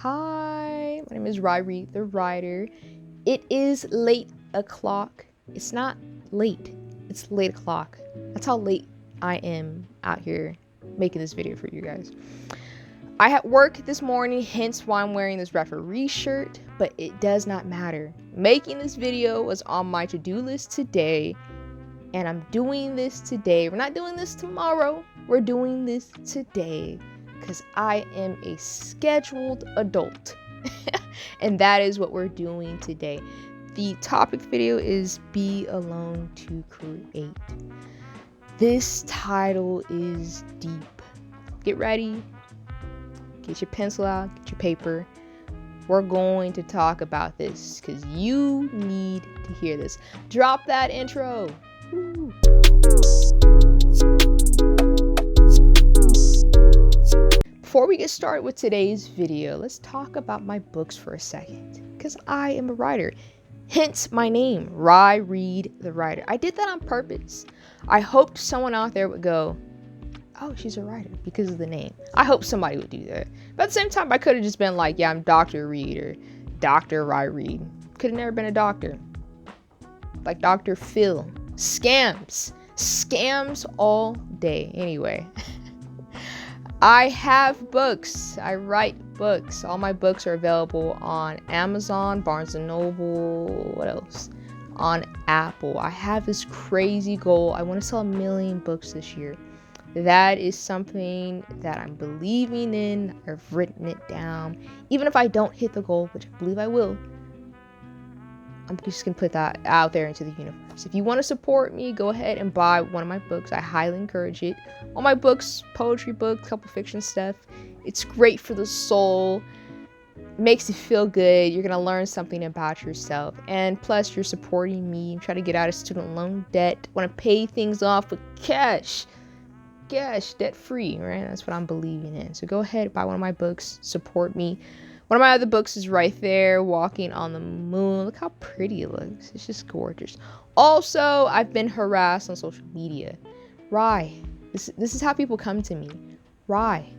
Hi, my name is Ryrie the Writer. It is late o'clock. It's not late, it's late o'clock. That's how late I am out here making this video for you guys. I had work this morning, hence why I'm wearing this referee shirt, but it does not matter. Making this video was on my to-do list today, and I'm doing this today. We're not doing this tomorrow, we're doing this today. Because I am a scheduled adult. And that is what we're doing today. The topic video is Be Alone to Create. This title is deep. Get ready. Get your pencil out. Get your paper. We're going to talk about this because you need to hear this. Drop that intro. Woo. Before we get started with today's video, let's talk about my books for a second, because I am a writer, hence my name, Ryrie the Writer. I did that on purpose. I hoped someone out there would go, oh, she's a writer because of the name. I hope somebody would do that. But at the same time, I could have just been like, yeah, I'm Dr. Reed or Dr. Ryrie. Could have never been a doctor. Like Dr. Phil. Scams all day. Anyway. I have books. I write books. All my books are available on Amazon, Barnes & Noble, what else? On Apple. I have this crazy goal. I want to sell 1 million books this year. That is something that I'm believing in. I've written it down. Even if I don't hit the goal, which I believe I will, I'm just going to put that out there into the universe. If you want to support me, go ahead and buy one of my books. I highly encourage it. All my books, poetry books, couple fiction stuff. It's great for the soul. It makes you feel good. You're going to learn something about yourself. And plus, you're supporting me. I'm trying to get out of student loan debt. Want to pay things off with cash. Cash, debt free, right? That's what I'm believing in. So go ahead, buy one of my books. Support me. One of my other books is right there, Walking on the Moon. Look how pretty it looks. It's just gorgeous. Also, I've been harassed on social media. Rye. This is how people come to me. Rye.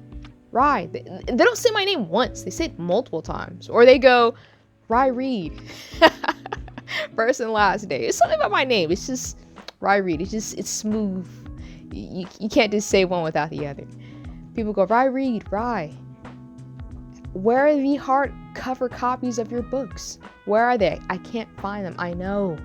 They don't say my name once. They say it multiple times. Or they go, Rye Reed. First and last name. It's something about my name. It's just Rye Reed. It's smooth. You can't just say one without the other. People go, Rye Reed, Rye. Where are the hardcover copies of your books? Where are they? I can't find them. I know.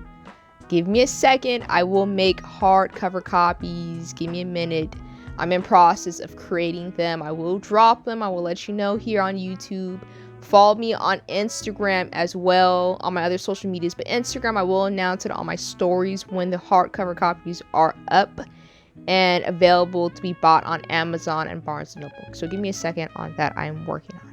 Give me a second. I will make hardcover copies. Give me a minute. I'm in process of creating them. I will drop them. I will let you know here on YouTube. Follow me on Instagram as well, on my other social medias. But Instagram, I will announce it on my stories when the hardcover copies are up and available to be bought on Amazon and Barnes & Noble. So give me a second on that. I am working on it.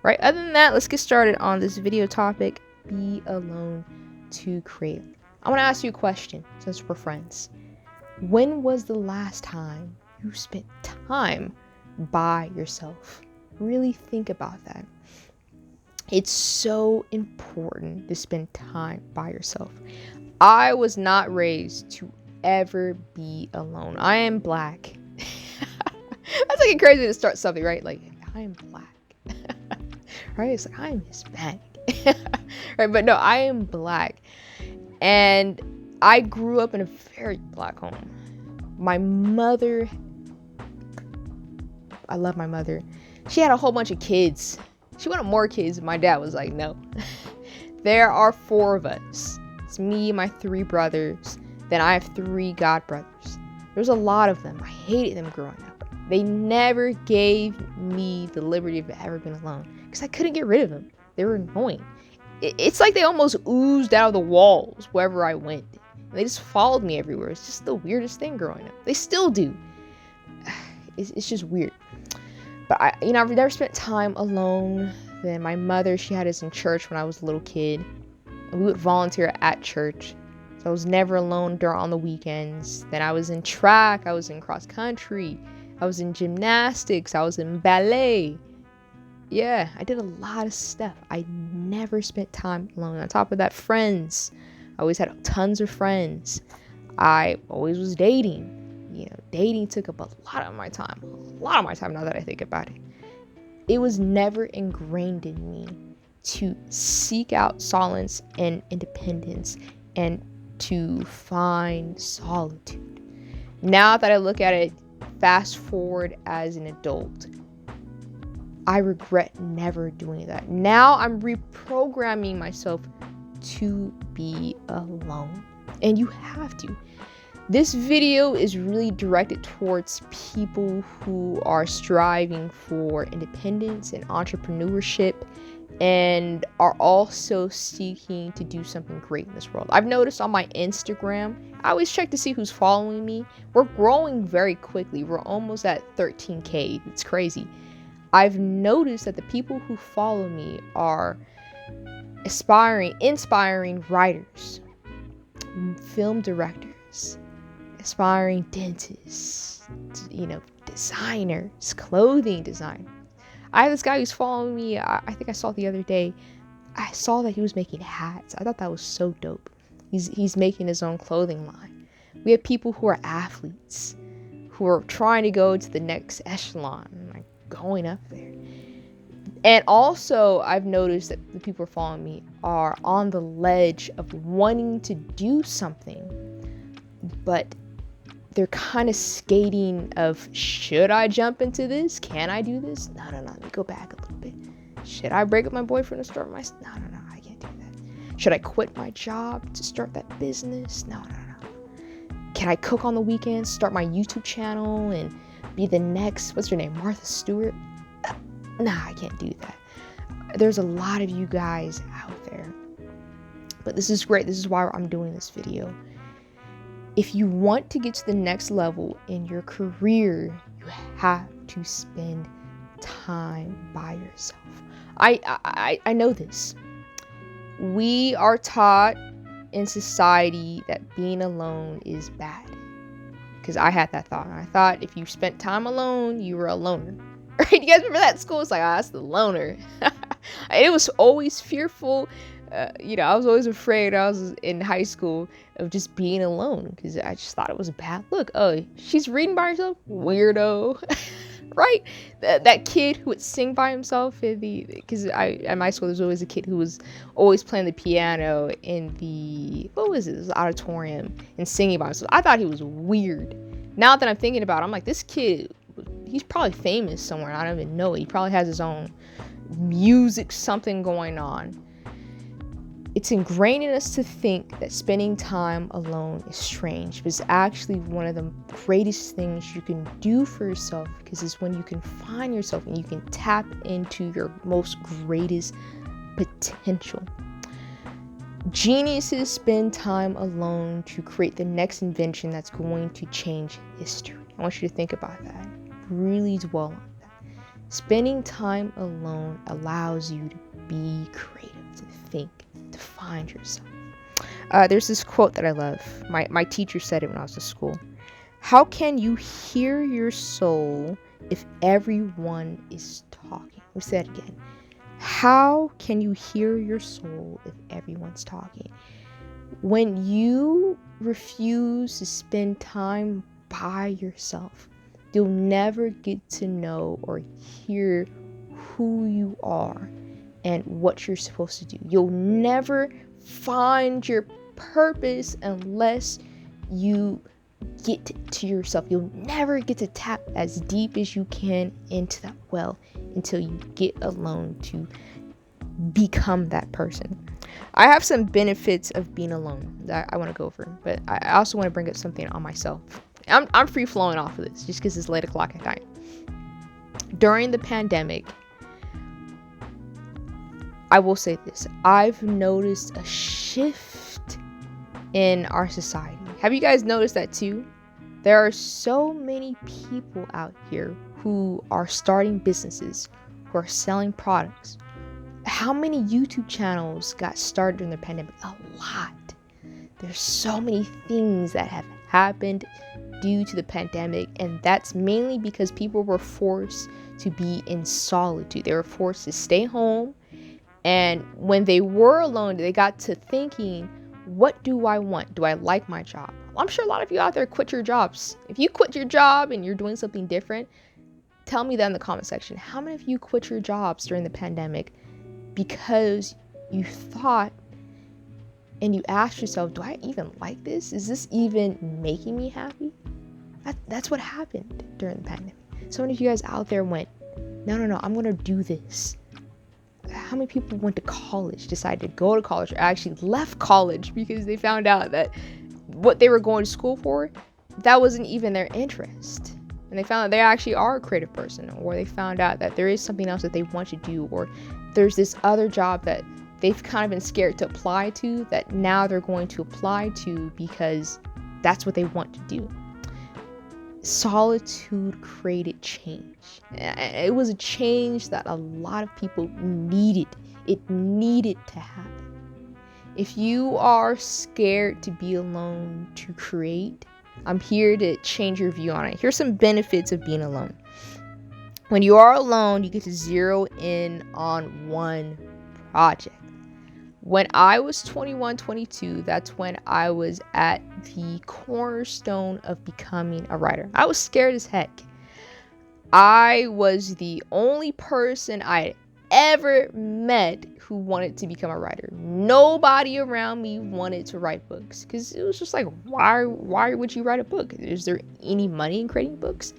Right, other than that, let's get started on this video topic, Be Alone to Create. I want to ask you a question, since we're friends. When was the last time you spent time by yourself? Really think about that. It's so important to spend time by yourself. I was not raised to ever be alone. I am black. That's like crazy to start something, right? Like, I am black. Right? It's like, I'm Hispanic. Right? But no, I am black. And I grew up in a very black home. My mother, I love my mother. She had a whole bunch of kids. She wanted more kids, and my dad was like, no. There are 4 of us. It's me, my 3 brothers. Then I have 3 godbrothers. There's a lot of them. I hated them growing up. They never gave me the liberty of ever being alone. Because I couldn't get rid of them. They were annoying. It's like they almost oozed out of the walls wherever I went. And they just followed me everywhere. It's just the weirdest thing growing up. They still do. It's just weird. But I've never spent time alone. Then my mother, she had us in church when I was a little kid. And we would volunteer at church. So I was never alone on the weekends. Then I was in track. I was in cross country. I was in gymnastics. I was in ballet. Yeah, I did a lot of stuff. I never spent time alone. On top of that, friends. I always had tons of friends. I always was dating. Dating took up a lot of my time. A lot of my time now that I think about it. it was never ingrained in me to seek out solace and independence and to find solitude. Now that I look at it, fast forward as an adult, I regret never doing that. Now I'm reprogramming myself to be alone. And you have to. This video is really directed towards people who are striving for independence and entrepreneurship and are also seeking to do something great in this world. I've noticed on my Instagram, I always check to see who's following me. We're growing very quickly. We're almost at 13K. It's crazy. I've noticed that the people who follow me are inspiring writers, film directors, aspiring dentists, designers, clothing designers. I have this guy who's following me. I think I saw the other day. I saw that he was making hats. I thought that was so dope. He's making his own clothing line. We have people who are athletes, who are trying to go to the next echelon, like going up there. And also, I've noticed that the people who are following me are on the ledge of wanting to do something, but they're kind of skating of, should I jump into this? Can I do this? No, let me go back a little bit. Should I break up my boyfriend and start my... No, I can't do that. Should I quit my job to start that business? No. Can I cook on the weekends, start my YouTube channel, and be the next, what's her name, Martha Stewart? Nah, I can't do that. There's a lot of you guys out there. But this is great. This is why I'm doing this video. If you want to get to the next level in your career, you have to spend time by yourself. I know this. We are taught in society that being alone is bad. Because I had that thought. I thought if you spent time alone, you were a loner. Right? You guys remember that at school? It's like, that's the loner. It was always fearful. I was always afraid. I was in high school of just being alone because I just thought it was a bad look. Oh, she's reading by herself? Weirdo. Right? That kid who would sing by himself because at my school there's always a kid who was always playing the piano in the auditorium and singing by himself. I thought he was weird. Now that I'm thinking about it, I'm like, this kid, he's probably famous somewhere. I don't even know it. He probably has his own music, something going on. It's ingrained in us to think that spending time alone is strange, but it's actually one of the greatest things you can do for yourself, because it's when you can find yourself and you can tap into your most greatest potential. Geniuses spend time alone to create the next invention that's going to change history. I want you to think about that. Really dwell on that. Spending time alone allows you to be creative, to think, to find yourself. There's this quote that I love. My teacher said it when I was at school. How can you hear your soul if everyone is talking? We said it again. How can you hear your soul if everyone's talking? When you refuse to spend time by yourself, you'll never get to know or hear who you are and what you're supposed to do. You'll never find your purpose unless you get to yourself. You'll never get to tap as deep as you can into that well until you get alone to become that person. I have some benefits of being alone that I want to go over, but I also want to bring up something on myself. I'm free flowing off of this just because it's late o'clock at night. During the pandemic, I will say this. I've noticed a shift in our society. Have you guys noticed that too? There are so many people out here who are starting businesses, who are selling products. How many YouTube channels got started during the pandemic? A lot. There's so many things that have happened due to the pandemic, and that's mainly because people were forced to be in solitude. They were forced to stay home, and when they were alone, they got to thinking, what do I want? Do I like my job? I'm sure a lot of you out there quit your jobs. If you quit your job and you're doing something different, Tell me that in the comment section. How many of you quit your jobs during the pandemic because you thought and you asked yourself, do I even like this? Is this even making me happy? That's what happened during the pandemic. So many of you guys out there went, no, I'm going to do this. How many people went to college, decided to go to college, or actually left college because they found out that what they were going to school for, that wasn't even their interest? And they found that they actually are a creative person, or they found out that there is something else that they want to do, or there's this other job that they've kind of been scared to apply to that now they're going to apply to because that's what they want to do. Solitude created change. It was a change that a lot of people needed. It needed to happen. If you are scared to be alone to create, I'm here to change your view on it. Here's some benefits of being alone. When you are alone, you get to zero in on one project. When I was 21, 22, that's when I was at the cornerstone of becoming a writer. I was scared as heck. I was the only person I ever met who wanted to become a writer. Nobody around me wanted to write books because it was just like, why would you write a book? Is there any money in creating books?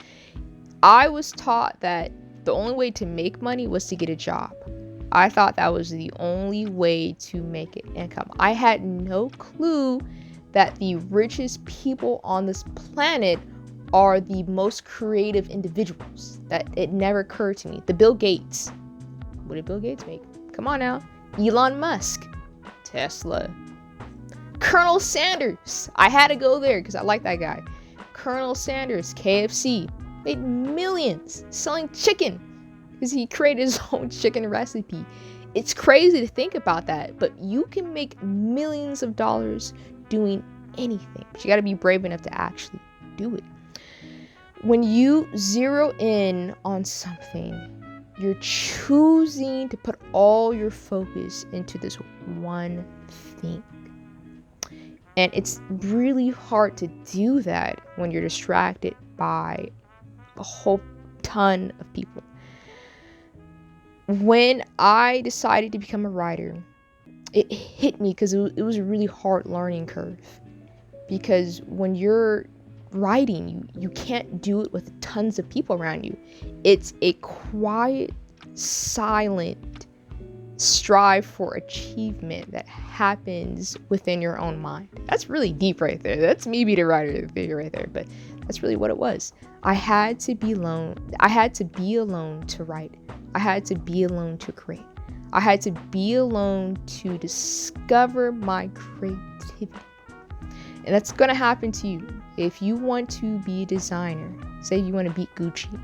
I was taught that the only way to make money was to get a job. I thought that was the only way to make an income. I had no clue that the richest people on this planet are the most creative individuals. That it never occurred to me. The Bill Gates. What did Bill Gates make? Come on now. Elon Musk. Tesla. Colonel Sanders. I had to go there because I like that guy. Colonel Sanders, KFC. Made millions selling chicken because he created his own chicken recipe. It's crazy to think about that, but you can make millions of dollars doing anything. But you got to be brave enough to actually do it. When you zero in on something, you're choosing to put all your focus into this one thing. And it's really hard to do that when you're distracted by a whole ton of people. When I decided to become a writer, it hit me because it was a really hard learning curve. Because when you're writing, you can't do it with tons of people around you. It's a quiet, silent strive for achievement that happens within your own mind. That's really deep right there. That's me being a writer right there, but that's really what it was. I had to be alone. I had to be alone to write. I had to be alone to create. I had to be alone to discover my creativity. And that's going to happen to you. If you want to be a designer, say you want to beat Gucci,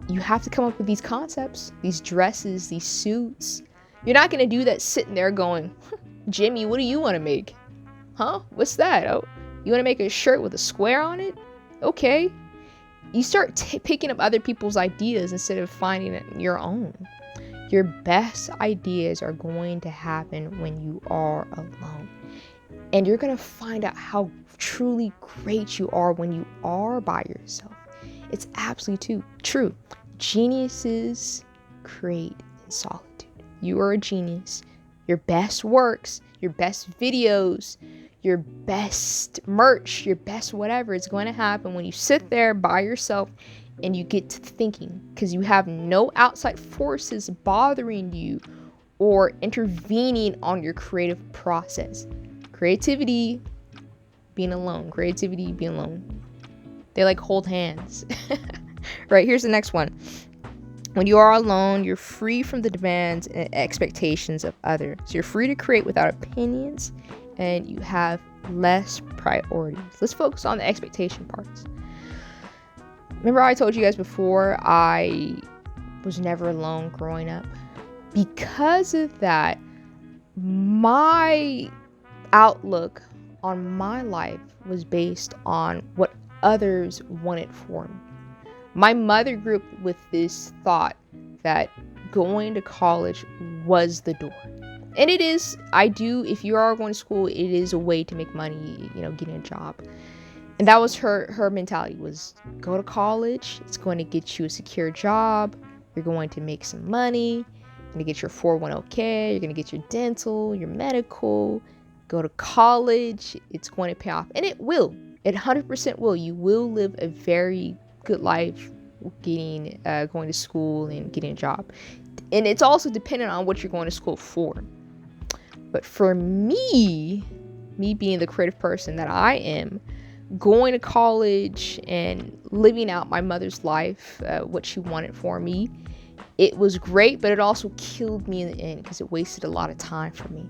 you have to come up with these concepts, these dresses, these suits. You're not going to do that sitting there going, Jimmy, what do you want to make? Huh? What's that? Oh, you want to make a shirt with a square on it? Okay. You start picking up other people's ideas instead of finding it your own. Your best ideas are going to happen when you are alone. And you're going to find out how truly great you are when you are by yourself. It's absolutely true. Geniuses create in solitude. You are a genius. Your best works, your best videos, your best merch, your best whatever is going to happen when you sit there by yourself and you get to thinking, because you have no outside forces bothering you or intervening on your creative process. Creativity, being alone. Creativity, being alone. They like hold hands. Right, here's the next one. When you are alone, you're free from the demands and expectations of others. You're free to create without opinions, and you have less priorities. Let's focus on the expectation parts. Remember I told you guys before I was never alone growing up? Because of that, my outlook on my life was based on what others wanted for me. My mother grew up with this thought that going to college was the door. And it is. If you are going to school, it is a way to make money, getting a job. And that was her mentality, was go to college. It's going to get you a secure job. You're going to make some money. You're going to get your 401k. You're going to get your dental, your medical. Go to college. It's going to pay off. And it will. It 100% will. You will live a very good life getting going to school and getting a job. And it's also dependent on what you're going to school for. But for me being the creative person that I am, going to college and living out my mother's life, what she wanted for me, it was great, but it also killed me in the end because it wasted a lot of time for me.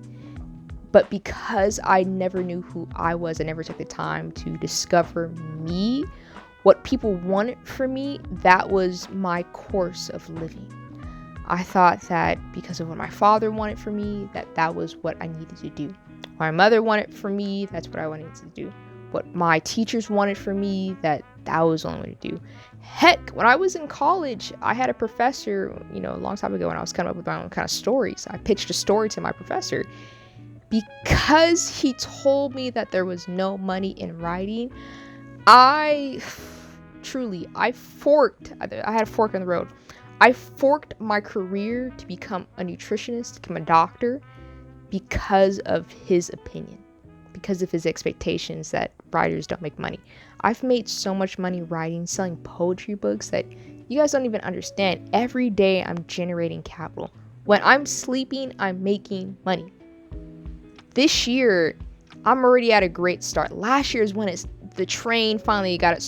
But because I never knew who I was, I never took the time to discover me, what people wanted for me, that was my course of living. I thought that because of what my father wanted for me, that was what I needed to do. What my mother wanted for me, that's what I wanted to do. What my teachers wanted for me, that was the only way to do. Heck, when I was in college, I had a professor, a long time ago when I was coming up with my own kind of stories. I pitched a story to my professor. Because he told me that there was no money in writing, I had a fork in the road. I forked my career to become a nutritionist, to become a doctor, because of his opinion, because of his expectations that writers don't make money. I've made so much money writing, selling poetry books that you guys don't even understand. Every day I'm generating capital. When I'm sleeping, I'm making money. This year, I'm already at a great start. Last year is when the train finally got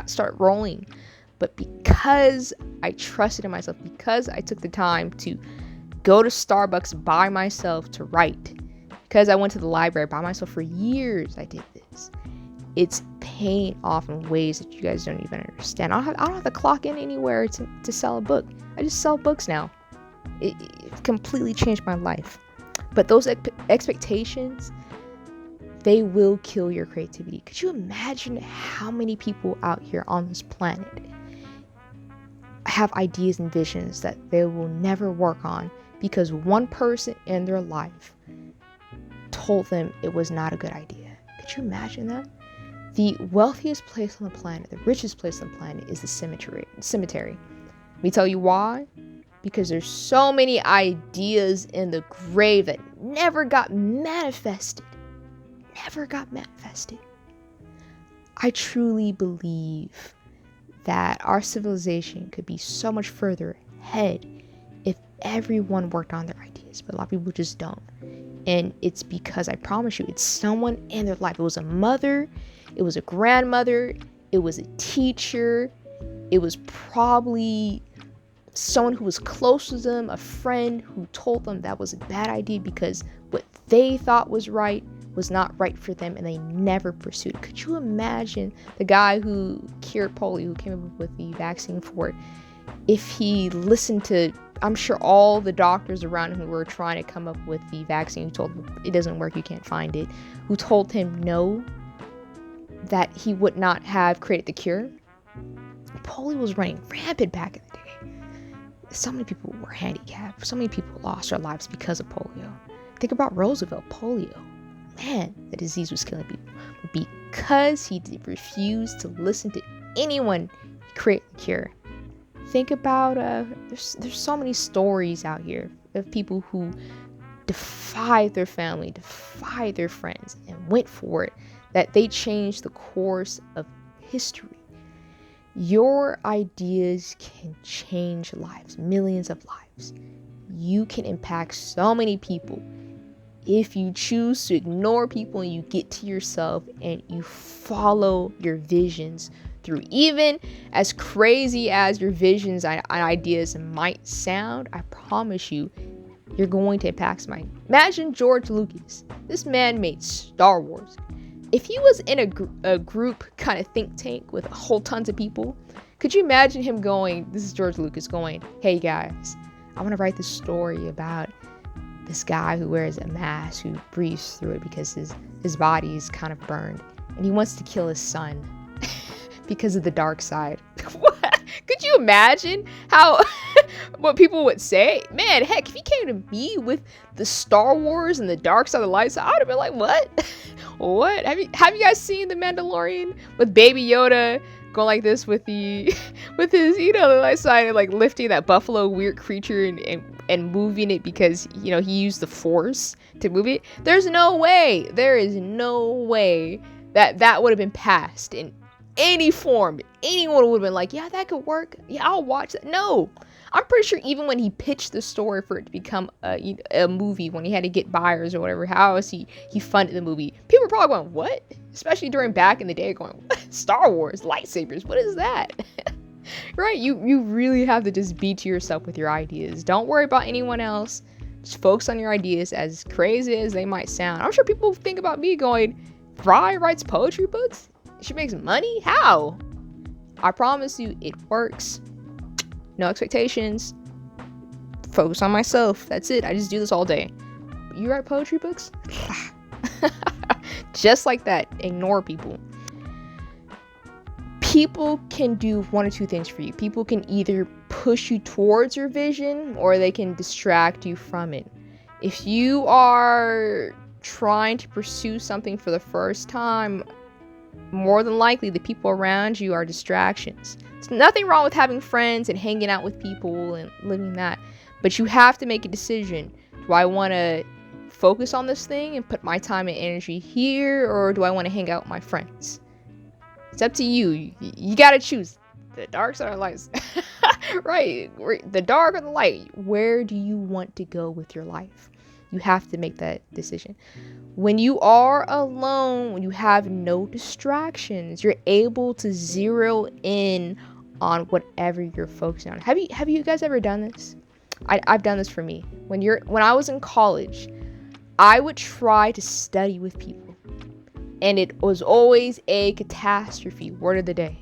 start rolling. But because I trusted in myself, because I took the time to go to Starbucks by myself to write, because I went to the library by myself for years, I did this. It's paying off in ways that you guys don't even understand. I don't have to clock in anywhere to sell a book. I just sell books now. It completely changed my life. But those expectations, they will kill your creativity. Could you imagine how many people out here on this planet have ideas and visions that they will never work on because one person in their life told them it was not a good idea? Could you imagine that? The wealthiest place on the planet, the richest place on the planet, is the cemetery. Let me tell you why. Because there's so many ideas in the grave that never got manifested. I truly believe that our civilization could be so much further ahead if everyone worked on their ideas, but a lot of people just don't. And it's because, I promise you, it's someone in their life. It was a mother, it was a grandmother, it was a teacher, it was probably someone who was close to them, a friend who told them that was a bad idea because what they thought was right was not right for them, and they never pursued it. Could you imagine the guy who cured polio, who came up with the vaccine for it, if he listened to, I'm sure, all the doctors around him who were trying to come up with the vaccine, who told him it doesn't work, you can't find it, who told him no, that he would not have created the cure? Polio was running rampant back in the day. So many people were handicapped. So many people lost their lives because of polio. Think about Roosevelt, polio. Man, the disease was killing people. But because he refused to listen to anyone, he created the cure. Think about, there's so many stories out here of people who defied their family, defied their friends, and went for it, that they changed the course of history. Your ideas can change lives, millions of lives. You can impact so many people if you choose to ignore people and you get to yourself and you follow your visions through. Even as crazy as your visions and ideas might sound, I promise you, you're going to impact somebody. Imagine George Lucas. This man made Star Wars. If he was in a group kind of think tank with whole tons of people, could you imagine him going, this is George Lucas going, hey guys, I want to write this story about this guy who wears a mask, who breathes through it because his body is kind of burned, and he wants to kill his son because of the dark side. What? Could you imagine how what people would say. Man, heck, if he came to me with the Star Wars and the dark side of the light side, I would have been like, what? What? Have you guys seen The Mandalorian with Baby Yoda going like this with the with his, the light side, and like lifting that buffalo weird creature and moving it because he used the force to move it? There is no way that would have been passed in any form. Anyone would have been like, yeah, that could work. Yeah, I'll watch that. No. I'm pretty sure even when he pitched the story for it to become a movie, when he had to get buyers or whatever, how else he funded the movie, people were probably going, what? Especially during back in the day, going, what? Star Wars, lightsabers, what is that? Right? You really have to just be to yourself with your ideas. Don't worry about anyone else. Just focus on your ideas, as crazy as they might sound. I'm sure people think about me going, Rye writes poetry books? She makes money? How? I promise you, it works. No expectations. Focus on myself. That's it. I just do this all day. You write poetry books? Just like that. Ignore people. People can do one or two things for you. People can either push you towards your vision or they can distract you from it. If you are trying to pursue something for the first time, more than likely the people around you are distractions. There's nothing wrong with having friends and hanging out with people and living that, but you have to make a decision. Do I want to focus on this thing and put my time and energy here, or do I want to hang out with my friends? It's up to you. You got to choose the dark side or light. Right, the dark or the light. Where do you want to go with your life? You have to make that decision. When you are alone, when you have no distractions, you're able to zero in on whatever you're focusing on. Have you guys ever done this? I've done this for me. When I was in college, I would try to study with people, and it was always a catastrophe. Word of the day.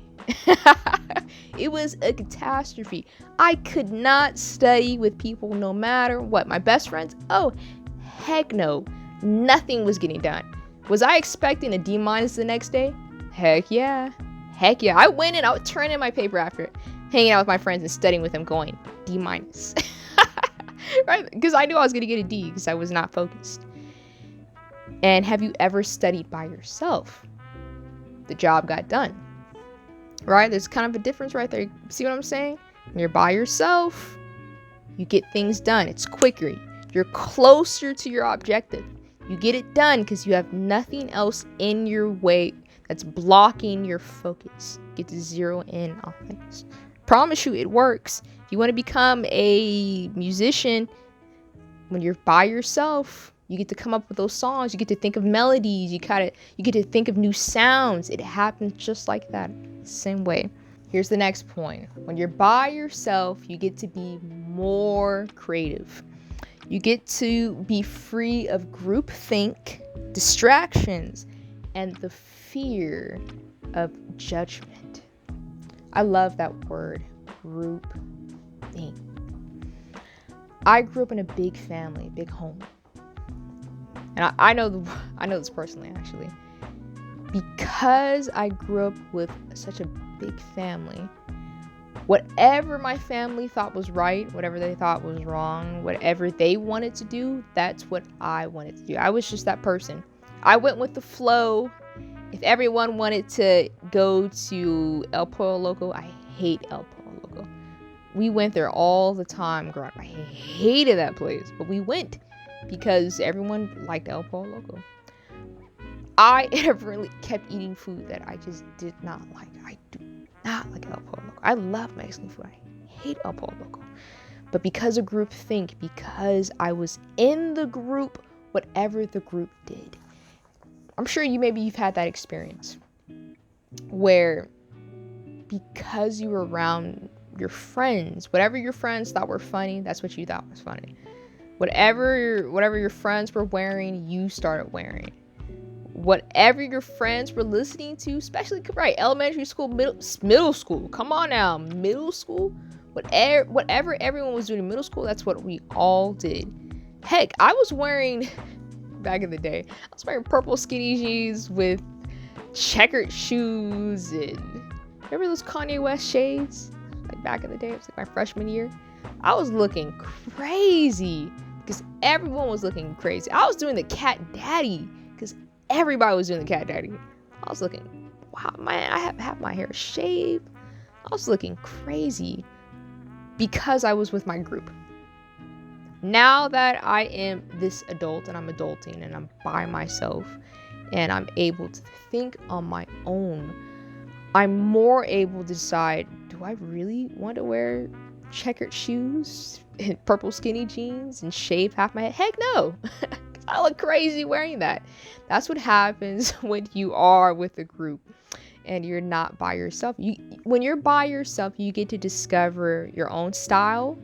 It was a catastrophe. I could not study with people no matter what. My best friends? Oh, heck no. Nothing was getting done. Was I expecting a D- the next day? Heck yeah. I went and I would turn in my paper after hanging out with my friends and studying with them, going D-. Right? Because I knew I was going to get a D because I was not focused. And have you ever studied by yourself? The job got done. Right? There's kind of a difference right there. See what I'm saying? When you're by yourself, you get things done. It's quicker. You're closer to your objective. You get it done because you have nothing else in your way that's blocking your focus. Get to zero in on things. Promise you, it works. If you want to become a musician, when you're by yourself, you get to come up with those songs. You get to think of melodies. You get to think of new sounds. It happens just like that. Same way. Here's the next point. When you're by yourself, you get to be more creative. You get to be free of groupthink, distractions, and the fear of judgment. I love that word, groupthink. I grew up in a big family, big home. And I know this personally, actually. Because I grew up with such a big family, whatever my family thought was right, whatever they thought was wrong, whatever they wanted to do, that's what I wanted to do. I was just that person. I went with the flow. If everyone wanted to go to El Pollo Loco, I hate El Pollo Loco. We went there all the time growing up. I hated that place, but we went because everyone liked El Pollo Loco. I inadvertently kept eating food that I just did not like. I do not like El Pollo Loco. I love Mexican food. I hate El Pollo Loco. But because of groupthink, because I was in the group, whatever the group did. I'm sure you've had that experience where because you were around your friends, whatever your friends thought were funny, that's what you thought was funny. Whatever your friends were wearing, you started wearing. Whatever your friends were listening to, especially right, elementary school, middle school. Come on now, middle school. Whatever everyone was doing in middle school, that's what we all did. Heck, I was wearing back in the day. I was wearing purple skinny jeans with checkered shoes and remember those Kanye West shades? Like back in the day, it was like my freshman year. I was looking crazy because everyone was looking crazy. I was doing the cat daddy because everybody was doing the cat daddy. I was looking, wow, man, I have my hair shaved. I was looking crazy because I was with my group. Now that I am this adult and I'm adulting and I'm by myself and I'm able to think on my own, I'm more able to decide, do I really want to wear checkered shoes and purple skinny jeans and shave half my head? Heck no. I look crazy wearing that. That's what happens when you are with a group and you're not by yourself. When you're by yourself, you get to discover your own style,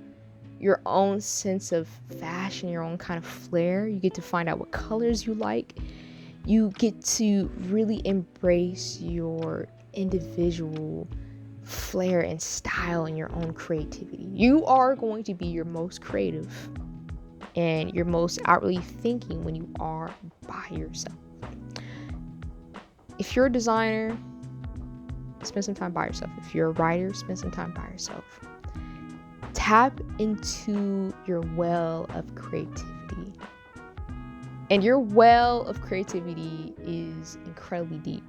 your own sense of fashion, your own kind of flair. You get to find out what colors you like. You get to really embrace your individual flair and style and your own creativity. You are going to be your most creative and your most outwardly thinking when you are by yourself. If you're a designer, spend some time by yourself. If you're a writer, spend some time by yourself. Tap into your well of creativity. And your well of creativity is incredibly deep.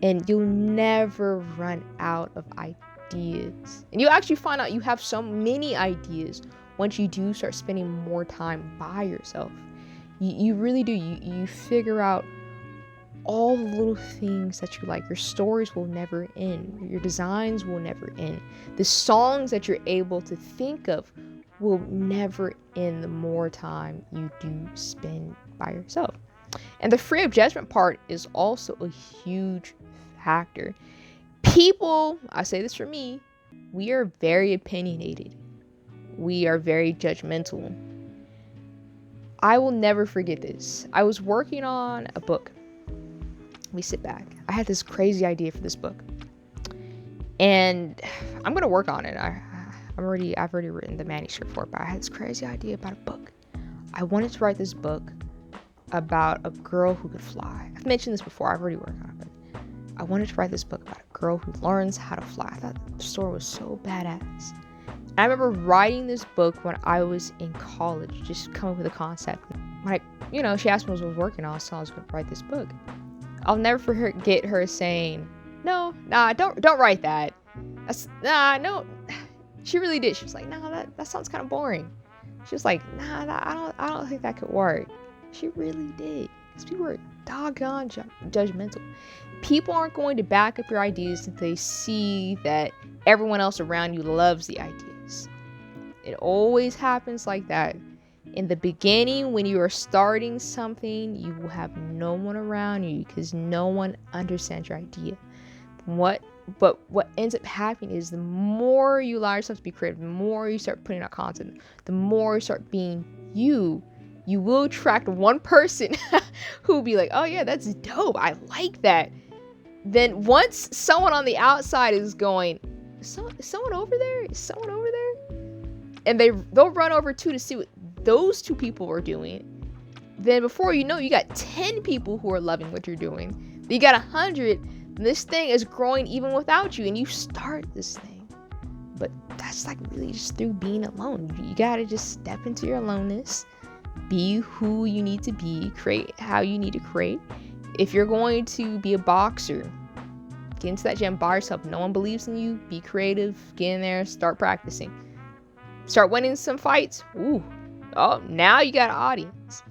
And you'll never run out of ideas. And you'll actually find out you have so many ideas once you do start spending more time by yourself. You really do. You figure out all the little things that you like. Your stories will never end. Your designs will never end. The songs that you're able to think of will never end the more time you do spend by yourself. And the free of judgment part is also a huge factor. People, I say this for me, we are very opinionated. We are very judgmental. I will never forget this. I was working on a book. We sit back. I had this crazy idea for this book. And I'm going to work on it. I've already written the manuscript for it, but I had this crazy idea about a book. I wanted to write this book about a girl who could fly. I've mentioned this before. I've already worked on it, but I wanted to write this book about a girl who learns how to fly. I thought the story was so badass. And I remember writing this book when I was in college, just coming up with a concept. When she asked me what I was working on, so I was going to write this book. I'll never forget her saying, "No, don't write that. No." She really did. She was like, "Nah, that sounds kind of boring." She was like, "Nah, I don't think that could work." She really did. Because people are doggone judgmental. People aren't going to back up your ideas if they see that everyone else around you loves the ideas. It always happens like that. In the beginning, when you are starting something, you will have no one around you because no one understands your idea. But what ends up happening is the more you allow yourself to be creative, the more you start putting out content, the more you start being you will attract one person who will be like, "Oh yeah, that's dope. I like that." Then once someone on the outside is going, "Is someone over there? Is someone over there?" And they'll run over too to see what those two people are doing. Then before you know, you got 10 people who are loving what you're doing. Then you got 100. And this thing is growing even without you, and you start this thing. But that's like really just through being alone. You gotta just step into your aloneness, be who you need to be, create how you need to create. If you're going to be a boxer, get into that gym by yourself. No one believes in you. Be creative. Get in there. Start practicing. Start winning some fights. Ooh. Oh, now you got an audience.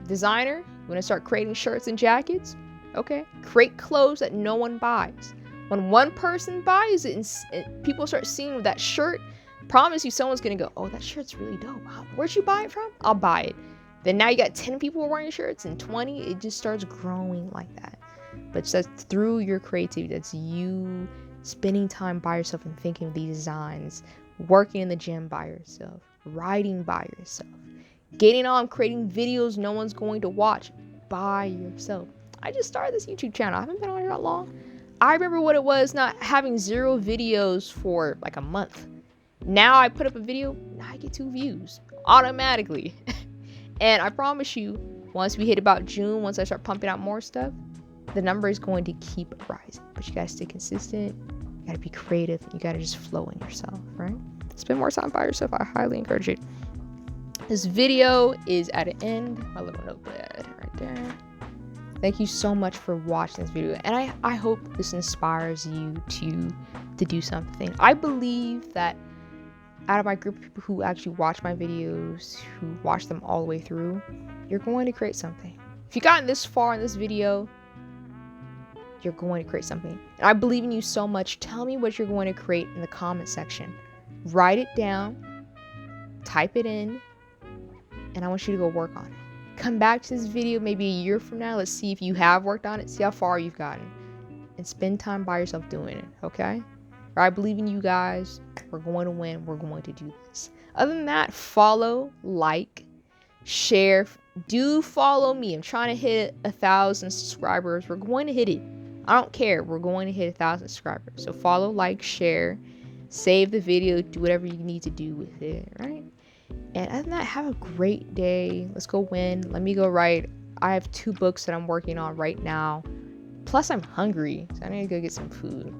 Designer, you want to start creating shirts and jackets? Okay. Create clothes that no one buys. When one person buys it and people start seeing that shirt, promise you someone's going to go, "Oh, that shirt's really dope. Where'd you buy it from? I'll buy it." Then now you got 10 people wearing shirts and 20. It just starts growing like that. But that's through your creativity. That's you spending time by yourself and thinking of these designs, working in the gym by yourself, writing by yourself, getting on creating videos no one's going to watch by yourself. I just started this YouTube channel. I haven't been on here that long. I remember what it was not having 0 videos for like a month. Now I put up a video, now I get 2 views automatically. And I promise you, once we hit about June, once I start pumping out more stuff, the number is going to keep rising. But you gotta stay consistent, you gotta be creative, you gotta just flow in yourself, right? spend more time by yourself. I highly encourage it. This video is at an end. My little notepad right there. Thank you so much for watching this video, and I hope this inspires you to do something. I believe that out of my group of people who actually watch my videos, who watch them all the way through, you're going to create something. If you've gotten this far in this video, you're going to create something. And I believe in you so much. Tell me what you're going to create in the comment section. Write it down, type it in, and I want you to go work on it. Come back to this video maybe a year from now. Let's see if you have worked on it, see how far you've gotten, and spend time by yourself doing it, okay? I believe in you guys. We're going to win. We're going to do this. Other than that, follow, like, share. Do follow me. I'm trying to hit 1,000 subscribers. We're going to hit it. I don't care. We're going to hit 1,000 subscribers. So follow, like, share, save the video, do whatever you need to do with it, right? And other than that, have a great day. Let's go win. Let me go write. I have 2 books that I'm working on right now. Plus, I'm hungry, so I need to go get some food.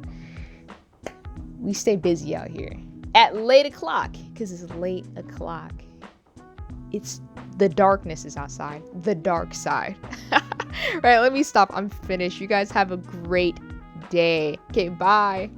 We stay busy out here at late o'clock because it's late o'clock. It's the darkness is outside, the dark side. Right, let me stop. I'm finished. You guys have a great day. Okay, bye.